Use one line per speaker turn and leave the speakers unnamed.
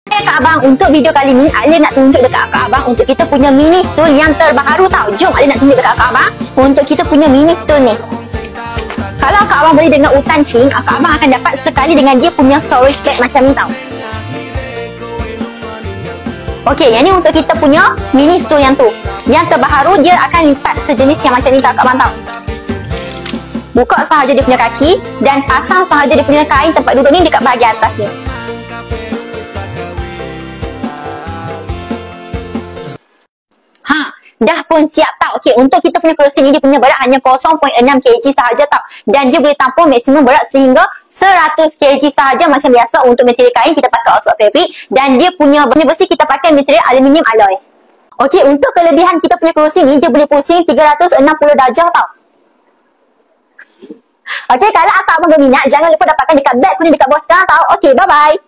Kak Abang, untuk video kali ni Alin nak tunjuk dekat Kak Abang untuk kita punya mini stool yang terbaru tau. Jom Alin nak tunjuk dekat Kak Abang untuk kita punya mini stool ni. Kalau Kak Abang beli dengan Utan King, Kak Abang akan dapat sekali dengan dia punya storage bag macam ni tau. Okey, yang ni untuk kita punya mini stool yang tu. Yang terbaru dia akan lipat sejenis yang macam ni tau Kak Abang tau. Buka sahaja dia punya kaki dan pasang sahaja dia punya kain tempat duduk ni dekat bahagian atas ni. Dah pun siap tau. Okey, untuk kita punya kerusi ni dia punya berat hanya 0.6 kg sahaja tau. Dan dia boleh tampung maksimum berat sehingga 100 kg sahaja macam biasa. Untuk material kain kita pakai Oxford Fabric dan dia punya besi kita pakai material aluminium alloy. Okey, untuk kelebihan kita punya kerusi ni dia boleh pusing 360 darjah tau. Okey, kalau akak abang berminat jangan lupa dapatkan dekat beg kuning dekat bawah sekarang tau. Okey, bye bye.